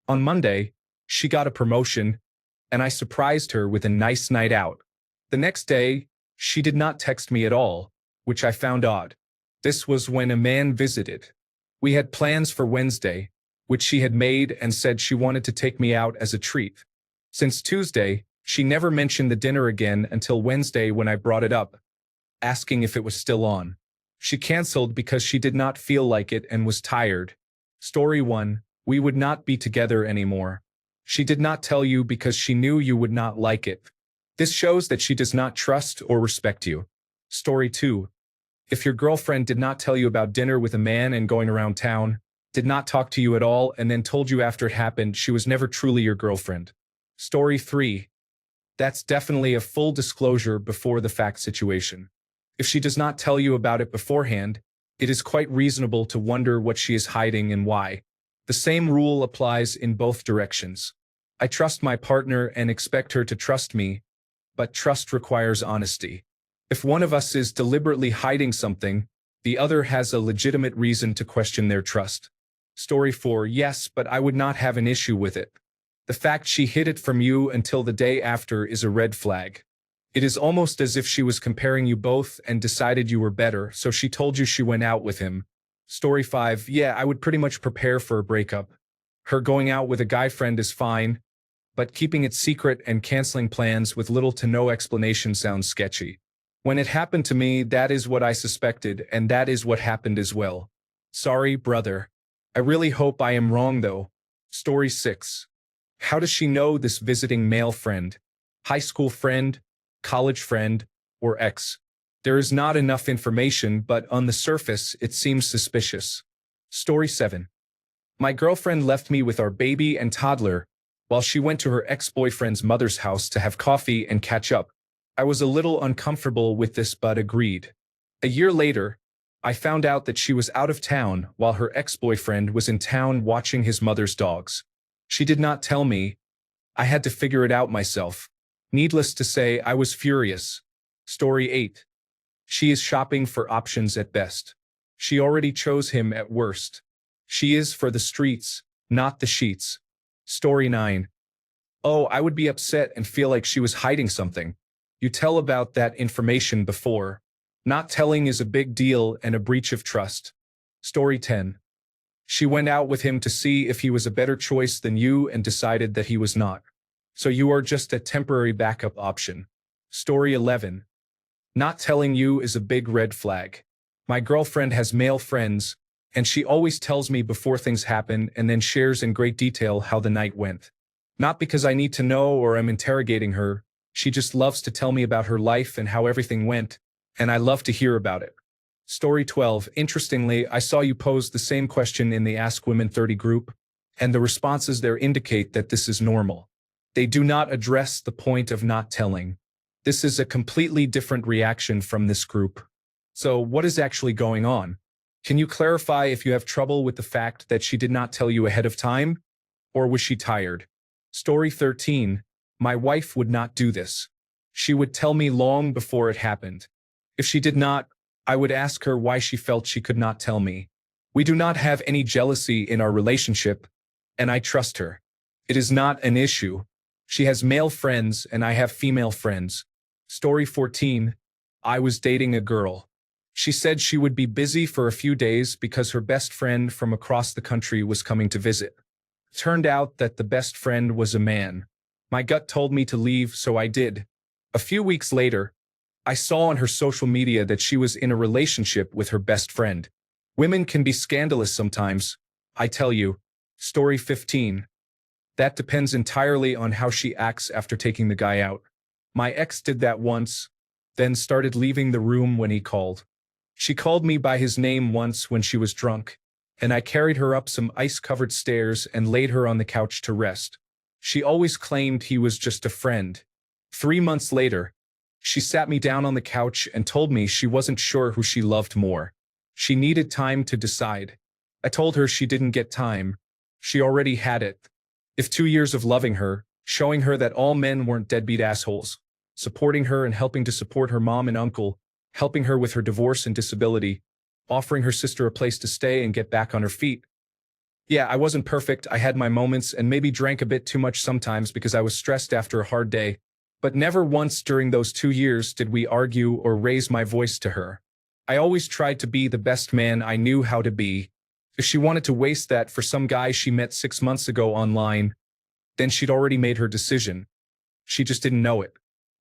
On Monday, she got a promotion, and I surprised her with a nice night out. The next day, she did not text me at all, which I found odd. This was when a man visited. We had plans for Wednesday, which she had made and said she wanted to take me out as a treat. Since Tuesday, she never mentioned the dinner again until Wednesday when I brought it up, asking if it was still on. She canceled because she did not feel like it and was tired. Story 1. We would not be together anymore. She did not tell you because she knew you would not like it. This shows that she does not trust or respect you. Story 2. If your girlfriend did not tell you about dinner with a man and going around town, did not talk to you at all, and then told you after it happened, she was never truly your girlfriend. Story 3. That's definitely a full disclosure before the fact situation. If she does not tell you about it beforehand, it is quite reasonable to wonder what she is hiding and why. The same rule applies in both directions. I trust my partner and expect her to trust me, but trust requires honesty. If one of us is deliberately hiding something, the other has a legitimate reason to question their trust. Story 4. Yes, but I would not have an issue with it. The fact she hid it from you until the day after is a red flag. It is almost as if she was comparing you both and decided you were better, so she told you she went out with him. Story 5. Yeah, I would pretty much prepare for a breakup. Her going out with a guy friend is fine, but keeping it secret and canceling plans with little to no explanation sounds sketchy. When it happened to me, that is what I suspected, and that is what happened as well. Sorry, brother. I really hope I am wrong though. Story 6. How does she know this visiting male friend? High school friend, college friend, or ex? There is not enough information, but on the surface, it seems suspicious. Story 7. My girlfriend left me with our baby and toddler while she went to her ex-boyfriend's mother's house to have coffee and catch up. I was a little uncomfortable with this but agreed. A year later, I found out that she was out of town while her ex-boyfriend was in town watching his mother's dogs. She did not tell me. I had to figure it out myself. Needless to say, I was furious. Story 8. She is shopping for options at best. She already chose him at worst. She is for the streets, not the sheets. Story 9. Oh, I would be upset and feel like she was hiding something. You tell about that information before. Not telling is a big deal and a breach of trust. Story 10. She went out with him to see if he was a better choice than you and decided that he was not. So you are just a temporary backup option. Story 11. Not telling you is a big red flag. My girlfriend has male friends, and she always tells me before things happen and then shares in great detail how the night went. Not because I need to know or am interrogating her, she just loves to tell me about her life and how everything went, and I love to hear about it. Story 12. Interestingly, I saw you pose the same question in the Ask Women 30 group, and the responses there indicate that this is normal. They do not address the point of not telling. This is a completely different reaction from this group. So what is actually going on? Can you clarify if you have trouble with the fact that she did not tell you ahead of time? Or was she tired? Story 13. My wife would not do this. She would tell me long before it happened. If she did not, I would ask her why she felt she could not tell me. We do not have any jealousy in our relationship, and I trust her. It is not an issue. She has male friends and I have female friends. Story 14. I was dating a girl. She said she would be busy for a few days because her best friend from across the country was coming to visit. Turned out that the best friend was a man. My gut told me to leave, so I did. A few weeks later, I saw on her social media that she was in a relationship with her best friend. Women can be scandalous sometimes, I tell you. Story 15. That depends entirely on how she acts after taking the guy out. My ex did that once, then started leaving the room when he called. She called me by his name once when she was drunk, and I carried her up some ice-covered stairs and laid her on the couch to rest. She always claimed he was just a friend. 3 months later, she sat me down on the couch and told me she wasn't sure who she loved more. She needed time to decide. I told her she didn't get time. She already had it. If 2 years of loving her, showing her that all men weren't deadbeat assholes, supporting her and helping to support her mom and uncle, helping her with her divorce and disability, offering her sister a place to stay and get back on her feet, Yeah, I wasn't perfect, I had my moments and maybe drank a bit too much sometimes because I was stressed after a hard day, but never once during those 2 years did we argue or raise my voice to her. I always tried to be the best man I knew how to be. If she wanted to waste that for some guy she met 6 months ago online, then she'd already made her decision. She just didn't know it.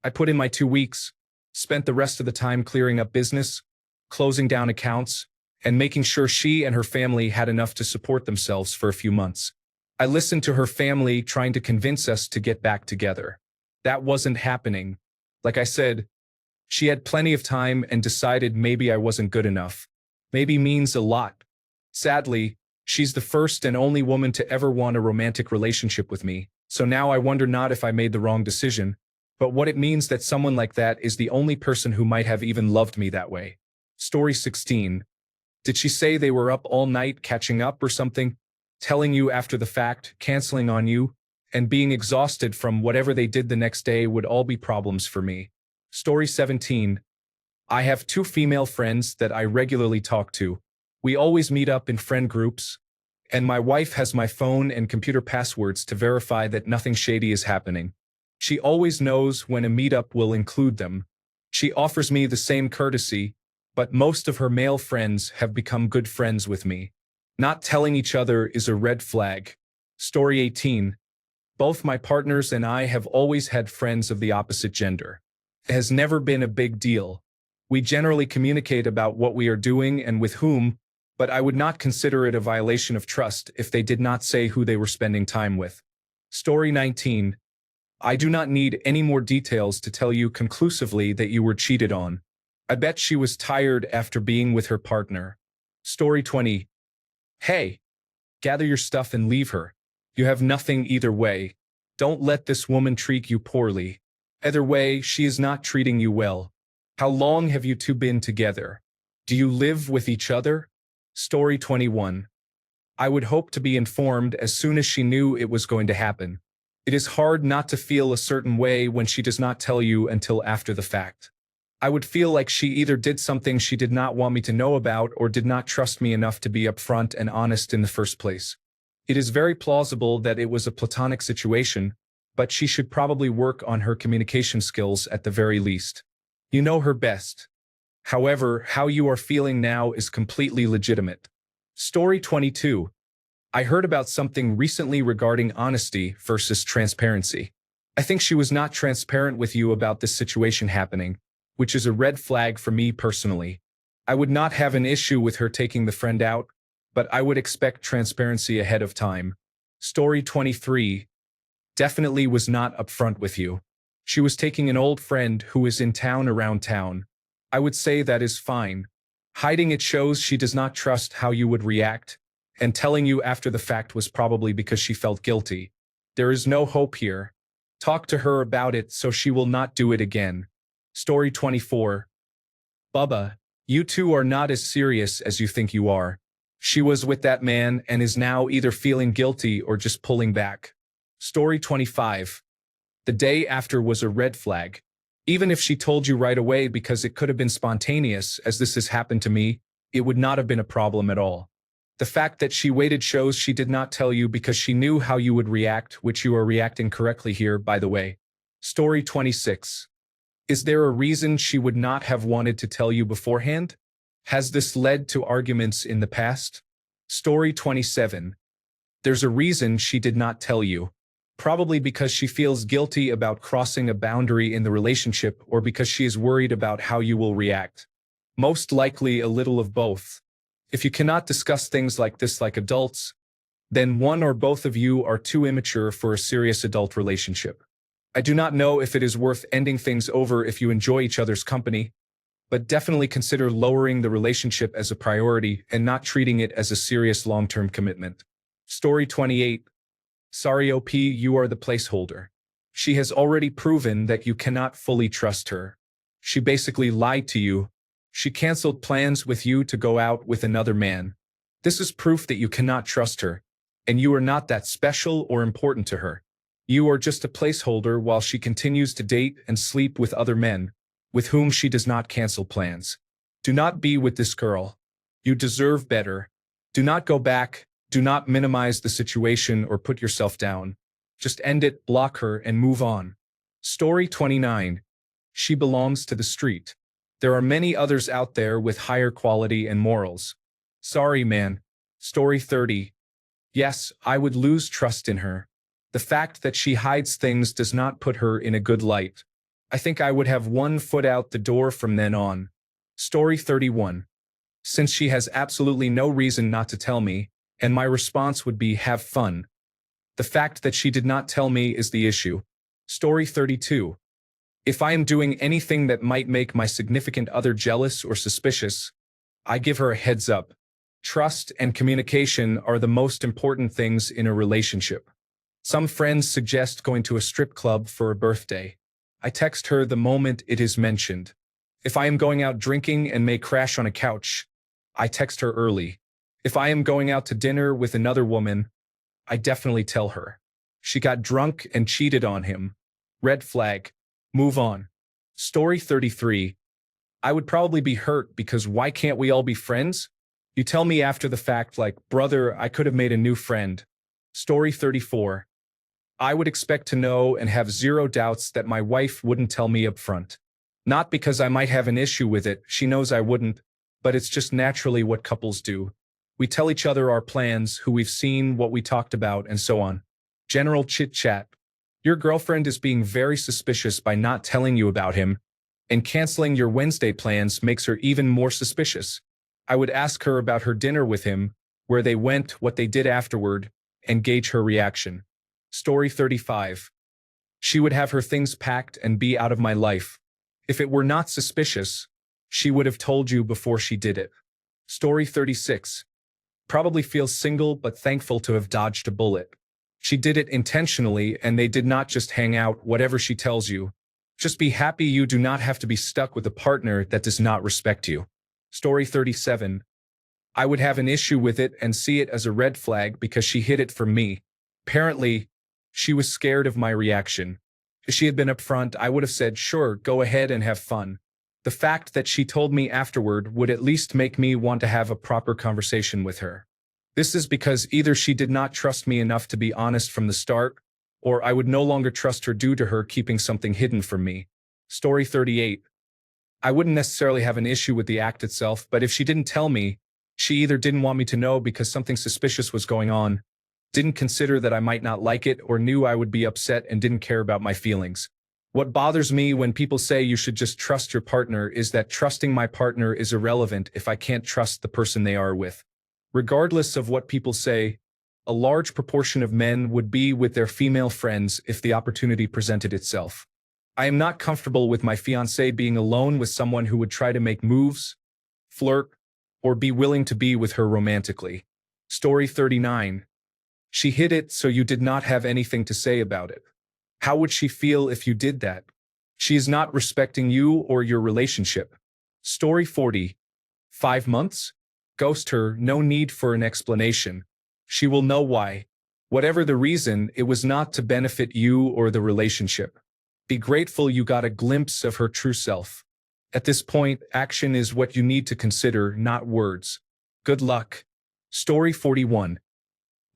I put in my 2 weeks, spent the rest of the time clearing up business, closing down accounts, and making sure she and her family had enough to support themselves for a few months. I listened to her family trying to convince us to get back together. That wasn't happening. Like I said, she had plenty of time and decided maybe I wasn't good enough. Maybe means a lot. Sadly, she's the first and only woman to ever want a romantic relationship with me, so now I wonder not if I made the wrong decision, but what it means that someone like that is the only person who might have even loved me that way. Story 16. Did she say they were up all night catching up or something? Telling you after the fact, canceling on you, and being exhausted from whatever they did the next day would all be problems for me. Story 17. I have 2 female friends that I regularly talk to. We always meet up in friend groups, and my wife has my phone and computer passwords to verify that nothing shady is happening. She always knows when a meetup will include them. She offers me the same courtesy, but most of her male friends have become good friends with me. Not telling each other is a red flag. Story 18. Both my partners and I have always had friends of the opposite gender. It has never been a big deal. We generally communicate about what we are doing and with whom, but I would not consider it a violation of trust if they did not say who they were spending time with. Story 19. I do not need any more details to tell you conclusively that you were cheated on. I bet she was tired after being with her partner. Story 20. Hey, gather your stuff and leave her. You have nothing either way. Don't let this woman treat you poorly. Either way, she is not treating you well. How long have you two been together? Do you live with each other? Story 21. I would hope to be informed as soon as she knew it was going to happen. It is hard not to feel a certain way when she does not tell you until after the fact. I would feel like she either did something she did not want me to know about or did not trust me enough to be upfront and honest in the first place. It is very plausible that it was a platonic situation, but she should probably work on her communication skills at the very least. You know her best. However, how you are feeling now is completely legitimate. Story 22. I heard about something recently regarding honesty versus transparency. I think she was not transparent with you about this situation happening, which is a red flag for me personally. I would not have an issue with her taking the friend out, but I would expect transparency ahead of time. Story 23. Definitely was not upfront with you. She was taking an old friend who is in town around town. I would say that is fine. Hiding it shows she does not trust how you would react, and telling you after the fact was probably because she felt guilty. There is no hope here. Talk to her about it so she will not do it again. Story 24. Bubba, you two are not as serious as you think you are. She was with that man and is now either feeling guilty or just pulling back. Story 25. The day after was a red flag. Even if she told you right away because it could have been spontaneous, as this has happened to me, it would not have been a problem at all. The fact that she waited shows she did not tell you because she knew how you would react, which you are reacting correctly here, by the way. Story 26. Is there a reason she would not have wanted to tell you beforehand? Has this led to arguments in the past? Story 27. There's a reason she did not tell you. Probably because she feels guilty about crossing a boundary in the relationship or because she is worried about how you will react. Most likely a little of both. If you cannot discuss things like this like adults, then one or both of you are too immature for a serious adult relationship. I do not know if it is worth ending things over if you enjoy each other's company, but definitely consider lowering the relationship as a priority and not treating it as a serious long-term commitment. Story 28. Sorry OP, you are the placeholder. She has already proven that you cannot fully trust her. She basically lied to you. She canceled plans with you to go out with another man. This is proof that you cannot trust her, and you are not that special or important to her. You are just a placeholder while she continues to date and sleep with other men, with whom she does not cancel plans. Do not be with this girl. You deserve better. Do not go back. Do not minimize the situation or put yourself down. Just end it, block her, and move on. Story 29. She belongs to the street. There are many others out there with higher quality and morals. Sorry, man. Story 30. Yes, I would lose trust in her. The fact that she hides things does not put her in a good light. I think I would have one foot out the door from then on. Story 31. Since she has absolutely no reason not to tell me, and my response would be have fun. The fact that she did not tell me is the issue. Story 32. If I am doing anything that might make my significant other jealous or suspicious, I give her a heads up. Trust and communication are the most important things in a relationship. Some friends suggest going to a strip club for a birthday. I text her the moment it is mentioned. If I am going out drinking and may crash on a couch, I text her early. If I am going out to dinner with another woman, I definitely tell her. She got drunk and cheated on him. Red flag. Move on. Story 33. I would probably be hurt because why can't we all be friends? You tell me after the fact like, brother, I could have made a new friend. Story 34. I would expect to know and have zero doubts that my wife wouldn't tell me up front. Not because I might have an issue with it, she knows I wouldn't, but it's just naturally what couples do. We tell each other our plans, who we've seen, what we talked about, and so on. General chit-chat. Your girlfriend is being very suspicious by not telling you about him, and canceling your Wednesday plans makes her even more suspicious. I would ask her about her dinner with him, where they went, what they did afterward, and gauge her reaction. Story 35. She would have her things packed and be out of my life. If it were not suspicious, she would have told you before she did it. Story 36. Probably feels single but thankful to have dodged a bullet. She did it intentionally and they did not just hang out, whatever she tells you. Just be happy you do not have to be stuck with a partner that does not respect you. Story 37. I would have an issue with it and see it as a red flag because she hid it from me. Apparently, she was scared of my reaction. If she had been upfront, I would have said, sure, go ahead and have fun. The fact that she told me afterward would at least make me want to have a proper conversation with her. This is because either she did not trust me enough to be honest from the start, or I would no longer trust her due to her keeping something hidden from me. Story 38. I wouldn't necessarily have an issue with the act itself, but if she didn't tell me, she either didn't want me to know because something suspicious was going on, didn't consider that I might not like it, or knew I would be upset and didn't care about my feelings. What bothers me when people say you should just trust your partner is that trusting my partner is irrelevant if I can't trust the person they are with. Regardless of what people say, a large proportion of men would be with their female friends if the opportunity presented itself. I am not comfortable with my fiancée being alone with someone who would try to make moves, flirt, or be willing to be with her romantically. Story 39. She hid it so you did not have anything to say about it. How would she feel if you did that? She is not respecting you or your relationship. Story 40. 5 months? Ghost her, no need for an explanation. She will know why. Whatever the reason, it was not to benefit you or the relationship. Be grateful you got a glimpse of her true self. At this point, action is what you need to consider, not words. Good luck. Story 41.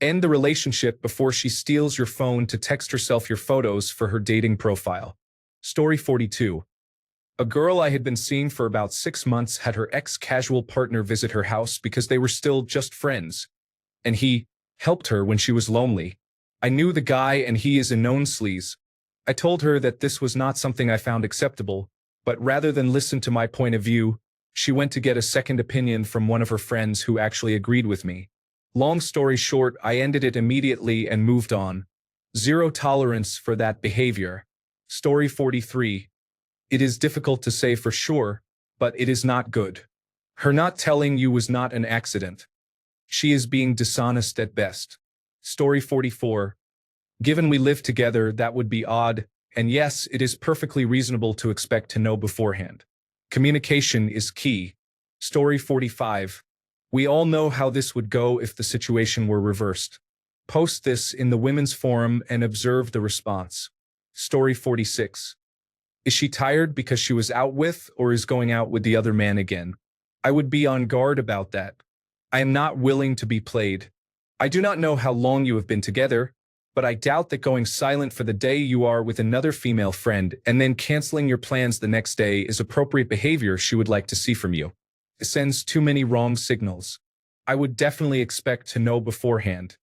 End the relationship before she steals your phone to text herself your photos for her dating profile. Story 42. A girl I had been seeing for about 6 months had her ex-casual partner visit her house because they were still just friends. And he helped her when she was lonely. I knew the guy and he is a known sleaze. I told her that this was not something I found acceptable, but rather than listen to my point of view, she went to get a second opinion from one of her friends who actually agreed with me. Long story short, I ended it immediately and moved on. Zero tolerance for that behavior. Story 43. It is difficult to say for sure, but it is not good. Her not telling you was not an accident. She is being dishonest at best. Story 44. Given we live together, that would be odd, and yes, it is perfectly reasonable to expect to know beforehand. Communication is key. Story 45. We all know how this would go if the situation were reversed. Post this in the women's forum and observe the response. Story 46. Is she tired because she was out with or is going out with the other man again? I would be on guard about that. I am not willing to be played. I do not know how long you have been together, but I doubt that going silent for the day you are with another female friend and then canceling your plans the next day is appropriate behavior she would like to see from you. It sends too many wrong signals. I would definitely expect to know beforehand.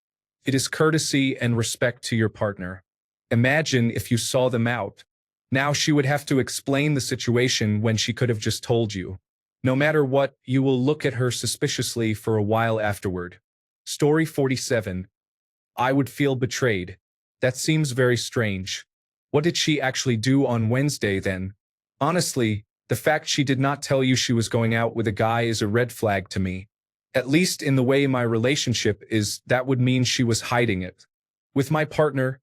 It is courtesy and respect to your partner. Imagine if you saw them out. Now she would have to explain the situation when she could have just told you. No matter what, you will look at her suspiciously for a while afterward. Story 47. I would feel betrayed. That seems very strange. What did she actually do on Wednesday then? Honestly, the fact she did not tell you she was going out with a guy is a red flag to me. At least in the way my relationship is, that would mean she was hiding it. With my partner,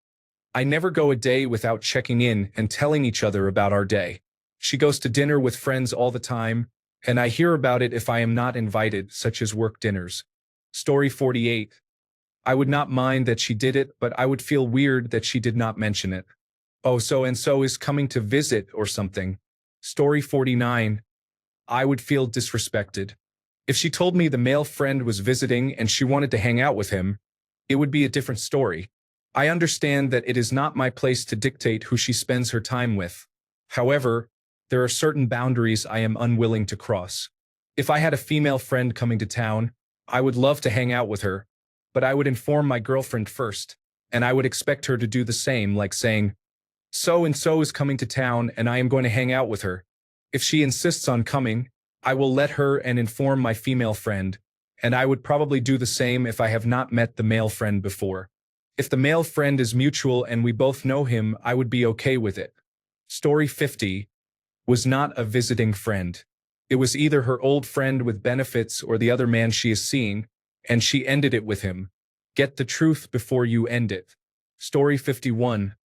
I never go a day without checking in and telling each other about our day. She goes to dinner with friends all the time, and I hear about it if I am not invited, such as work dinners. Story 48. I would not mind that she did it, but I would feel weird that she did not mention it. Oh, so-and-so is coming to visit or something. Story 49. I would feel disrespected. If she told me the male friend was visiting and she wanted to hang out with him, it would be a different story. I understand that it is not my place to dictate who she spends her time with. However, there are certain boundaries I am unwilling to cross. If I had a female friend coming to town, I would love to hang out with her, but I would inform my girlfriend first, and I would expect her to do the same, like saying, so-and-so is coming to town and I am going to hang out with her. If she insists on coming, I will let her and inform my female friend, and I would probably do the same if I have not met the male friend before. If the male friend is mutual and we both know him, I would be okay with it. Story 50. Was not a visiting friend. It was either her old friend with benefits or the other man she is seeing, and she ended it with him. Get the truth before you end it. Story 51.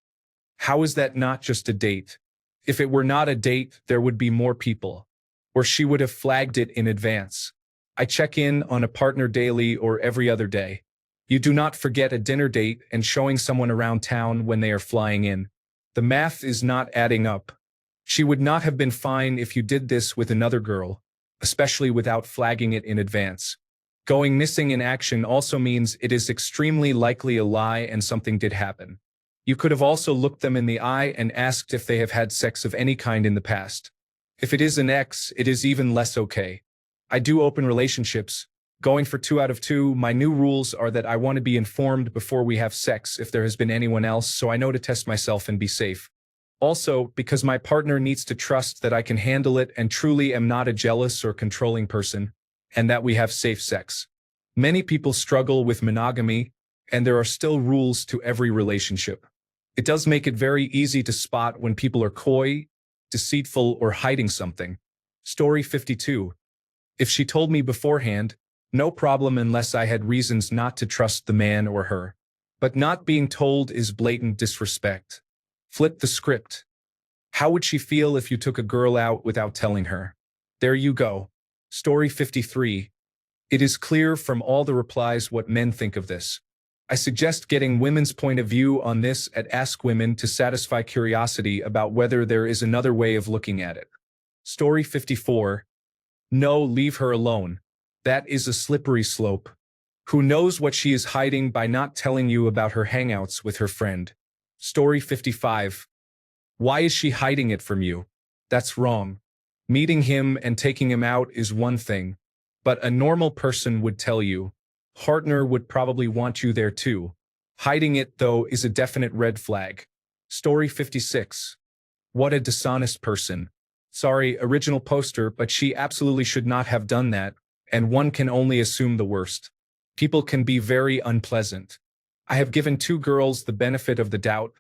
How is that not just a date? If it were not a date, there would be more people. Or she would have flagged it in advance. I check in on a partner daily or every other day. You do not forget a dinner date and showing someone around town when they are flying in. The math is not adding up. She would not have been fine if you did this with another girl, especially without flagging it in advance. Going missing in action also means it is extremely likely a lie and something did happen. You could have also looked them in the eye and asked if they have had sex of any kind in the past. If it is an ex, it is even less okay. I do open relationships. Going for 2 out of 2, my new rules are that I want to be informed before we have sex if there has been anyone else, so I know to test myself and be safe. Also, because my partner needs to trust that I can handle it and truly am not a jealous or controlling person, and that we have safe sex. Many people struggle with monogamy, and there are still rules to every relationship. It does make it very easy to spot when people are coy, deceitful, or hiding something. Story 52. If she told me beforehand, no problem unless I had reasons not to trust the man or her. But not being told is blatant disrespect. Flip the script. How would she feel if you took a girl out without telling her? There you go. Story 53. It is clear from all the replies what men think of this. I suggest getting women's point of view on this at Ask Women to satisfy curiosity about whether there is another way of looking at it. Story 54. No, leave her alone. That is a slippery slope. Who knows what she is hiding by not telling you about her hangouts with her friend? Story 55. Why is she hiding it from you? That's wrong. Meeting him and taking him out is one thing, but a normal person would tell you. Partner would probably want you there too. Hiding it, though, is a definite red flag. Story 56. What a dishonest person. Sorry, original poster, but she absolutely should not have done that, and one can only assume the worst. People can be very unpleasant. I have given 2 girls the benefit of the doubt,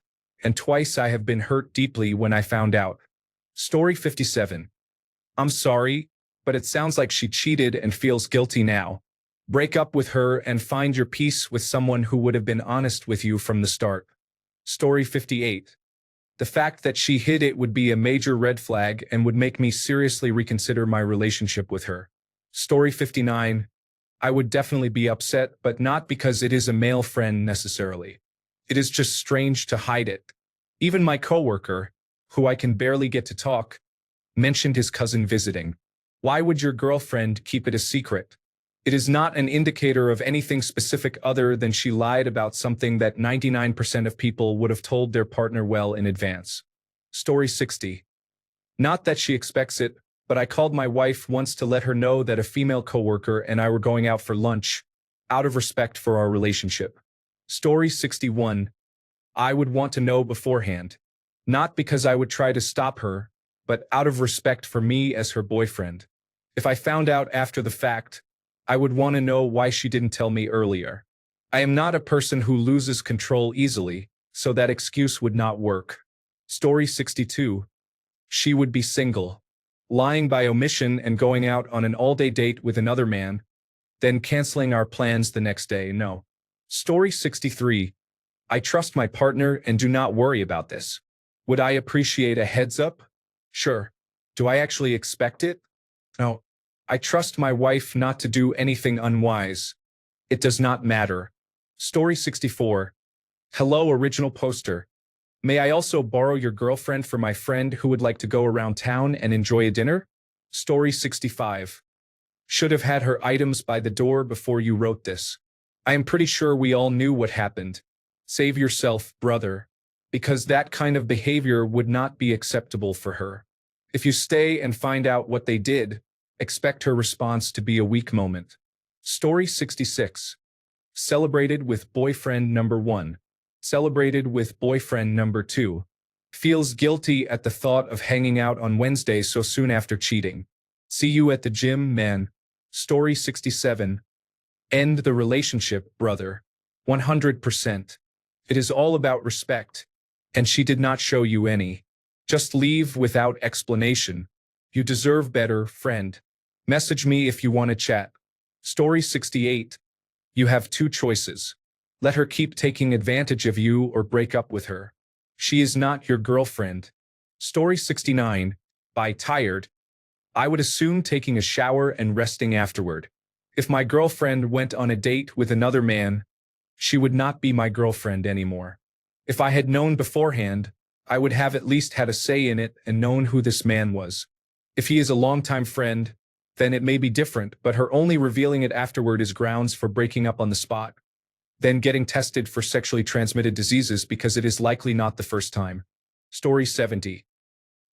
and twice I have been hurt deeply when I found out. Story 57. I'm sorry, but it sounds like she cheated and feels guilty now. Break up with her and find your peace with someone who would have been honest with you from the start. Story 58. The fact that she hid it would be a major red flag and would make me seriously reconsider my relationship with her. Story 59. I would definitely be upset, but not because it is a male friend necessarily. It is just strange to hide it. Even my coworker, who I can barely get to talk, mentioned his cousin visiting. Why would your girlfriend keep it a secret? It is not an indicator of anything specific other than she lied about something that 99% of people would have told their partner well in advance. Story 60. Not that she expects it, but I called my wife once to let her know that a female coworker and I were going out for lunch, out of respect for our relationship. Story 61. I would want to know beforehand. Not because I would try to stop her, but out of respect for me as her boyfriend. If I found out after the fact, I would want to know why she didn't tell me earlier. I am not a person who loses control easily, so that excuse would not work. Story 62. She would be single, lying by omission and going out on an all-day date with another man, then canceling our plans the next day. No. Story 63. I trust my partner and do not worry about this. Would I appreciate a heads up? Sure. Do I actually expect it? No. I trust my wife not to do anything unwise. It does not matter. Story 64. Hello, original poster. May I also borrow your girlfriend for my friend who would like to go around town and enjoy a dinner? Story 65. Should have had her items by the door before you wrote this. I am pretty sure we all knew what happened. Save yourself, brother. Because that kind of behavior would not be acceptable for her. If you stay and find out what they did, expect her response to be a weak moment. Story 66. Celebrated with boyfriend number 1. Celebrated with boyfriend number 2. Feels guilty at the thought of hanging out on Wednesday so soon after cheating. See you at the gym, man. Story 67. End the relationship, brother. 100%. It is all about respect. And she did not show you any. Just leave without explanation. You deserve better, friend. Message me if you want to chat. Story 68. You have two choices. Let her keep taking advantage of you or break up with her. She is not your girlfriend. Story 69. By tired. I would assume taking a shower and resting afterward. If my girlfriend went on a date with another man, she would not be my girlfriend anymore. If I had known beforehand, I would have at least had a say in it and known who this man was. If he is a longtime friend, then it may be different, but her only revealing it afterward is grounds for breaking up on the spot. Then getting tested for sexually transmitted diseases because it is likely not the first time. Story 70.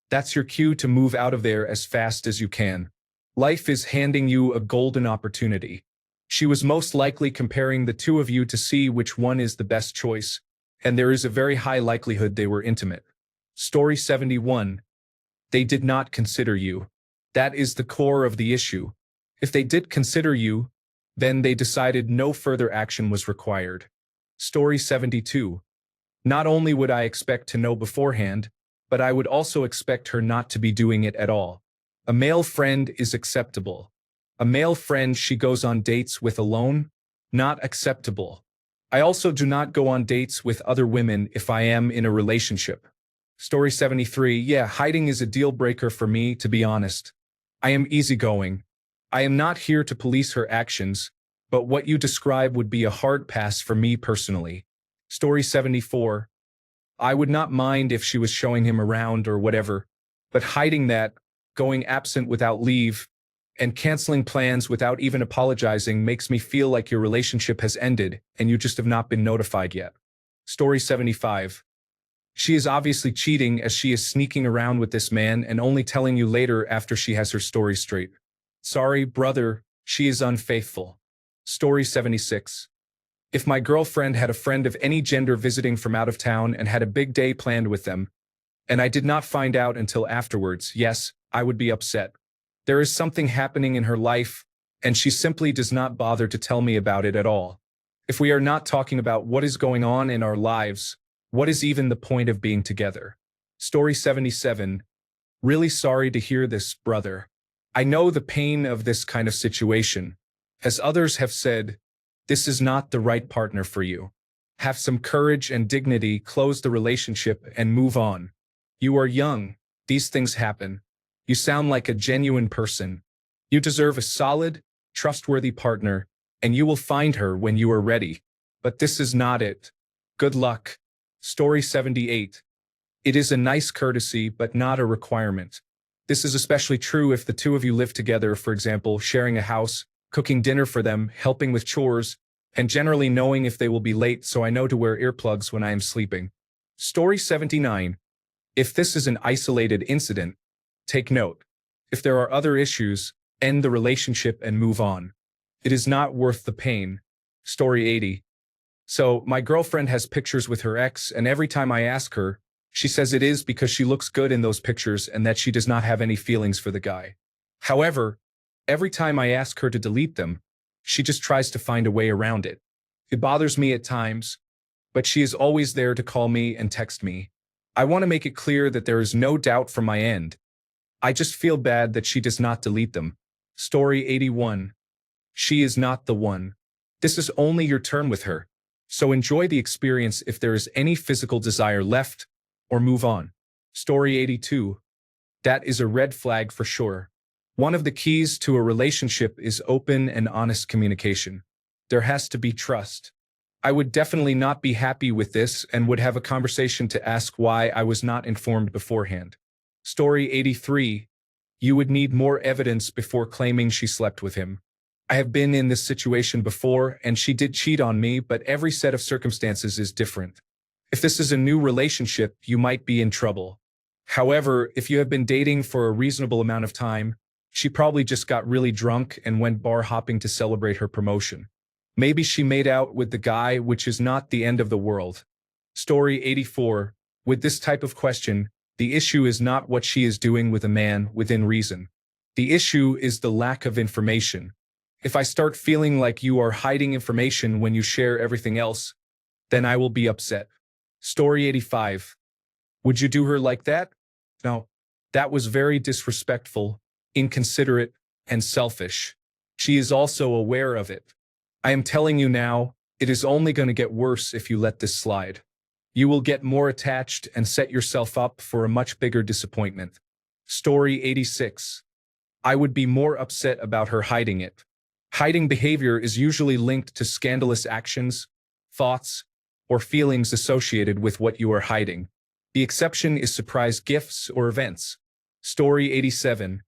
That's your cue to move out of there as fast as you can. Life is handing you a golden opportunity. She was most likely comparing the two of you to see which one is the best choice, and there is a very high likelihood they were intimate. Story 71. They did not consider you. That is the core of the issue. If they did consider you, then they decided no further action was required. Story 72. Not only would I expect to know beforehand, but I would also expect her not to be doing it at all. A male friend is acceptable. A male friend she goes on dates with alone? Not acceptable. I also do not go on dates with other women if I am in a relationship. Story 73. Yeah, hiding is a deal breaker for me, to be honest. I am easygoing. I am not here to police her actions, but what you describe would be a hard pass for me personally. Story 74. I would not mind if she was showing him around or whatever, but hiding that, going absent without leave, and canceling plans without even apologizing makes me feel like your relationship has ended and you just have not been notified yet. Story 75. She is obviously cheating as she is sneaking around with this man and only telling you later after she has her story straight. Sorry, brother, she is unfaithful. Story 76. If my girlfriend had a friend of any gender visiting from out of town and had a big day planned with them, and I did not find out until afterwards, yes, I would be upset. There is something happening in her life, and she simply does not bother to tell me about it at all. If we are not talking about what is going on in our lives, what is even the point of being together? Story 77. Really sorry to hear this, brother. I know the pain of this kind of situation. As others have said, this is not the right partner for you. Have some courage and dignity, close the relationship, and move on. You are young. These things happen. You sound like a genuine person. You deserve a solid, trustworthy partner, and you will find her when you are ready. But this is not it. Good luck. Story 78. It is a nice courtesy, but not a requirement. This is especially true if the two of you live together, for example, sharing a house, cooking dinner for them, helping with chores, and generally knowing if they will be late so I know to wear earplugs when I am sleeping. Story 79. If this is an isolated incident, take note. If there are other issues, end the relationship and move on. It is not worth the pain. Story 80. So, my girlfriend has pictures with her ex, and every time I ask her, she says it is because she looks good in those pictures and that she does not have any feelings for the guy. However, every time I ask her to delete them, she just tries to find a way around it. It bothers me at times, but she is always there to call me and text me. I want to make it clear that there is no doubt from my end. I just feel bad that she does not delete them. Story 81. She is not the one. This is only your turn with her. So enjoy the experience if there is any physical desire left, or move on. Story 82. That is a red flag for sure. One of the keys to a relationship is open and honest communication. There has to be trust. I would definitely not be happy with this and would have a conversation to ask why I was not informed beforehand. Story 83. You would need more evidence before claiming she slept with him. I have been in this situation before, and she did cheat on me, but every set of circumstances is different. If this is a new relationship, you might be in trouble. However, if you have been dating for a reasonable amount of time, she probably just got really drunk and went bar hopping to celebrate her promotion. Maybe she made out with the guy, which is not the end of the world. Story 84. With this type of question, the issue is not what she is doing with a man within reason. The issue is the lack of information. If I start feeling like you are hiding information when you share everything else, then I will be upset. Story 85. Would you do her like that? No. That was very disrespectful, inconsiderate, and selfish. She is also aware of it. I am telling you now, it is only going to get worse if you let this slide. You will get more attached and set yourself up for a much bigger disappointment. Story 86. I would be more upset about her hiding it. Hiding behavior is usually linked to scandalous actions, thoughts, or feelings associated with what you are hiding. The exception is surprise gifts or events. Story 87.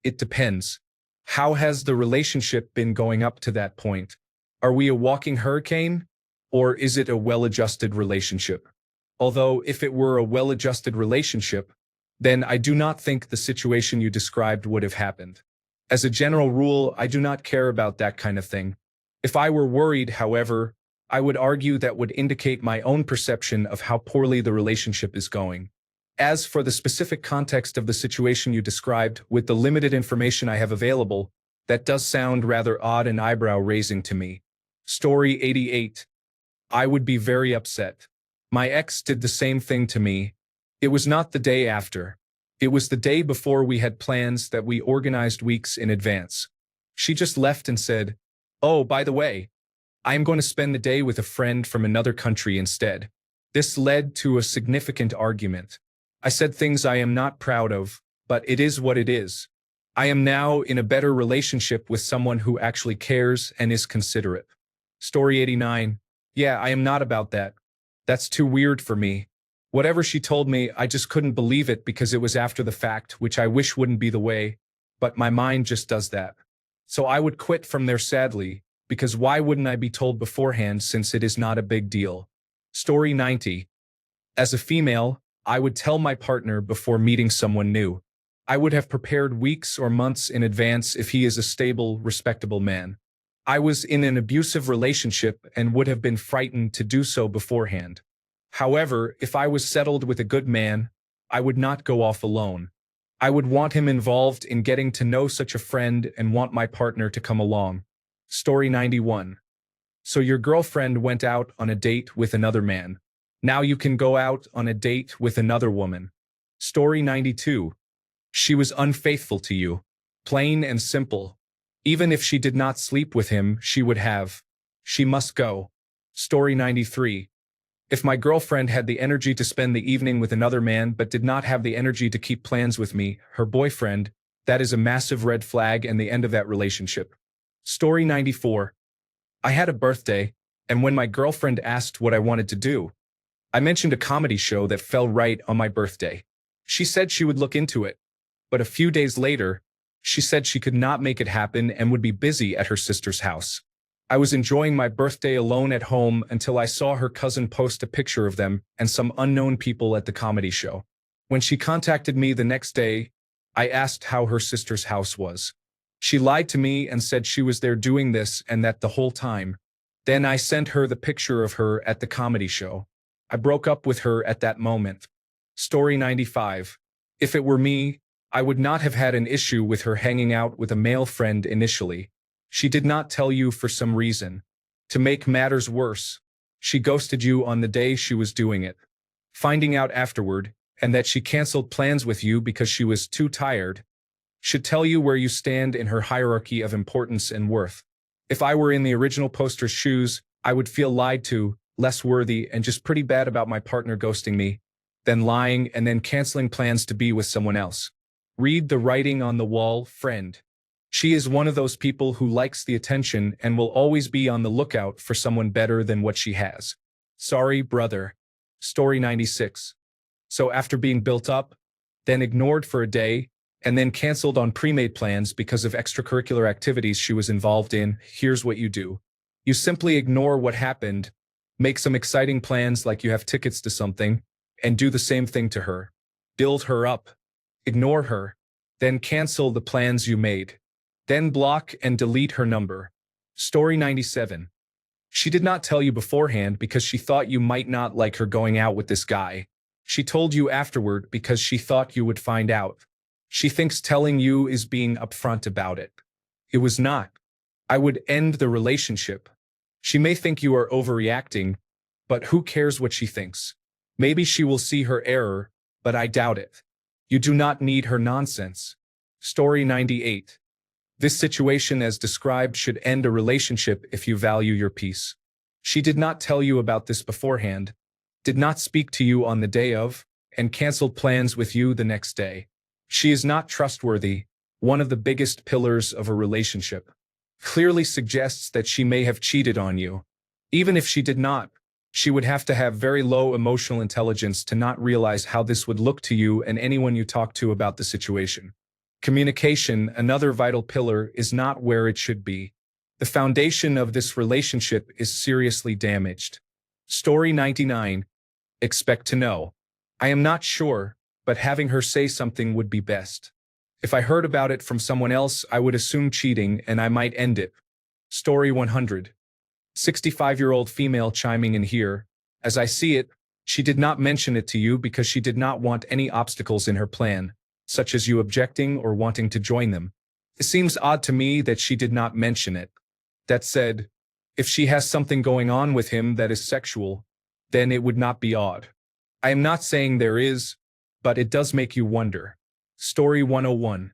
It depends. How has the relationship been going up to that point? Are we a walking hurricane? Or is it a well-adjusted relationship? Although, if it were a well-adjusted relationship, then I do not think the situation you described would have happened. As a general rule, I do not care about that kind of thing. If I were worried, however, I would argue that would indicate my own perception of how poorly the relationship is going. As for the specific context of the situation you described, with the limited information I have available, that does sound rather odd and eyebrow-raising to me. Story 88. I would be very upset. My ex did the same thing to me. It was not the day after. It was the day before we had plans that we organized weeks in advance. She just left and said, "Oh, by the way, I am going to spend the day with a friend from another country instead." This led to a significant argument. I said things I am not proud of, but it is what it is. I am now in a better relationship with someone who actually cares and is considerate. Story 89. Yeah, I am not about that. That's too weird for me. Whatever she told me, I just couldn't believe it because it was after the fact, which I wish wouldn't be the way, but my mind just does that. So I would quit from there sadly, because why wouldn't I be told beforehand since it is not a big deal? Story 90. As a female, I would tell my partner before meeting someone new. I would have prepared weeks or months in advance if he is a stable, respectable man. I was in an abusive relationship and would have been frightened to do so beforehand. However, if I was settled with a good man, I would not go off alone. I would want him involved in getting to know such a friend and want my partner to come along. Story 91. So your girlfriend went out on a date with another man. Now you can go out on a date with another woman. Story 92. She was unfaithful to you. Plain and simple. Even if she did not sleep with him, she would have. She must go. Story 93. If my girlfriend had the energy to spend the evening with another man but did not have the energy to keep plans with me, her boyfriend, that is a massive red flag and the end of that relationship. Story 94. I had a birthday, and when my girlfriend asked what I wanted to do, I mentioned a comedy show that fell right on my birthday. She said she would look into it, but a few days later, She said she could not make it happen and would be busy at her sister's house. I was enjoying my birthday alone at home until I saw her cousin post a picture of them and some unknown people at the comedy show. When she contacted me the next day, I asked how her sister's house was. She lied to me and said she was there doing this and that the whole time. Then I sent her the picture of her at the comedy show. I broke up with her at that moment. Story 95. If it were me, I would not have had an issue with her hanging out with a male friend initially. She did not tell you for some reason. To make matters worse, she ghosted you on the day she was doing it. Finding out afterward, and that she canceled plans with you because she was too tired, should tell you where you stand in her hierarchy of importance and worth. If I were in the original poster's shoes, I would feel lied to, less worthy, and just pretty bad about my partner ghosting me, then lying and then canceling plans to be with someone else. Read the writing on the wall, friend. She is one of those people who likes the attention and will always be on the lookout for someone better than what she has. Sorry, brother. Story 96. So after being built up, then ignored for a day, and then canceled on pre-made plans because of extracurricular activities she was involved in, here's what you do. You simply ignore what happened, make some exciting plans like you have tickets to something, and do the same thing to her. Build her up. Ignore her. Then cancel the plans you made. Then block and delete her number. Story 97. She did not tell you beforehand because she thought you might not like her going out with this guy. She told you afterward because she thought you would find out. She thinks telling you is being upfront about it. It was not. I would end the relationship. She may think you are overreacting, but who cares what she thinks? Maybe she will see her error, but I doubt it. You do not need her nonsense. Story 98. This situation as described should end a relationship if you value your peace. She did not tell you about this beforehand, did not speak to you on the day of, and canceled plans with you the next day. She is not trustworthy, one of the biggest pillars of a relationship. Clearly suggests that she may have cheated on you. Even if she did not, she would have to have very low emotional intelligence to not realize how this would look to you and anyone you talk to about the situation. Communication, another vital pillar, is not where it should be. The foundation of this relationship is seriously damaged. Story 99. Expect to know. I am not sure, but having her say something would be best. If I heard about it from someone else, I would assume cheating and I might end it. Story 100. 65-year-old female chiming in here. As I see it, she did not mention it to you because she did not want any obstacles in her plan, such as you objecting or wanting to join them. It seems odd to me that she did not mention it. That said, if she has something going on with him that is sexual, then it would not be odd. I am not saying there is, but it does make you wonder. Story 101.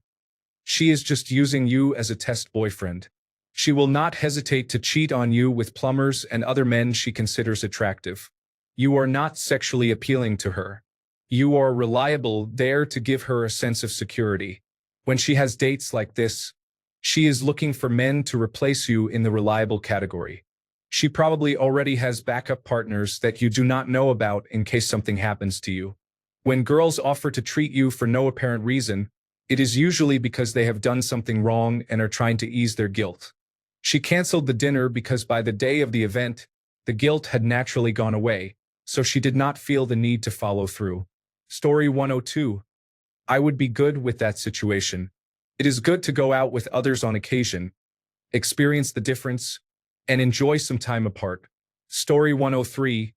She is just using you as a test boyfriend. She will not hesitate to cheat on you with plumbers and other men she considers attractive. You are not sexually appealing to her. You are reliable, there to give her a sense of security. When she has dates like this, she is looking for men to replace you in the reliable category. She probably already has backup partners that you do not know about in case something happens to you. When girls offer to treat you for no apparent reason, it is usually because they have done something wrong and are trying to ease their guilt. She canceled the dinner because by the day of the event, the guilt had naturally gone away, so she did not feel the need to follow through. Story 102. I would be good with that situation. It is good to go out with others on occasion, experience the difference, and enjoy some time apart. Story 103.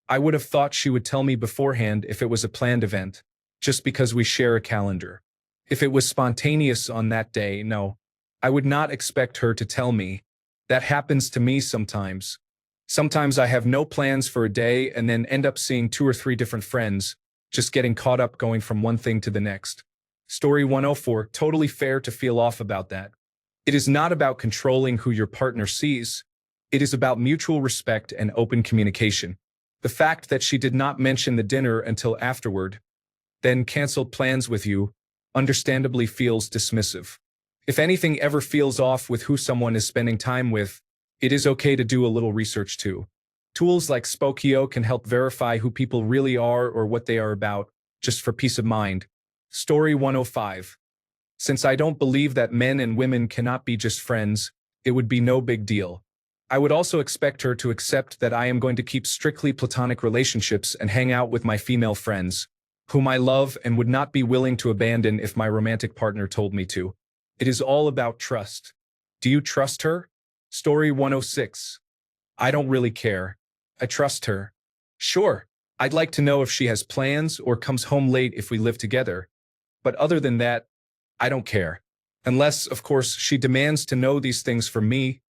I would have thought she would tell me beforehand if it was a planned event, just because we share a calendar. If it was spontaneous on that day, no. I would not expect her to tell me. That happens to me sometimes. Sometimes I have no plans for a day and then end up seeing 2 or 3 different friends, just getting caught up going from one thing to the next. Story 104. Totally fair to feel off about that. It is not about controlling who your partner sees. It is about mutual respect and open communication. The fact that she did not mention the dinner until afterward, then canceled plans with you, understandably feels dismissive. If anything ever feels off with who someone is spending time with, it is okay to do a little research too. Tools like Spokeo can help verify who people really are or what they are about, just for peace of mind. Story 105. Since I don't believe that men and women cannot be just friends, it would be no big deal. I would also expect her to accept that I am going to keep strictly platonic relationships and hang out with my female friends, whom I love and would not be willing to abandon if my romantic partner told me to. It is all about trust. Do you trust her? Story 106. I don't really care. I trust her. Sure, I'd like to know if she has plans or comes home late if we live together. But other than that, I don't care. Unless, of course, she demands to know these things from me,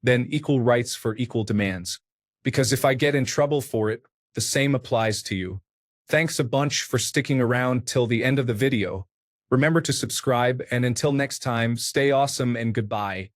then equal rights for equal demands. Because if I get in trouble for it, the same applies to you. Thanks a bunch for sticking around till the end of the video. Remember to subscribe, and until next time, stay awesome and goodbye.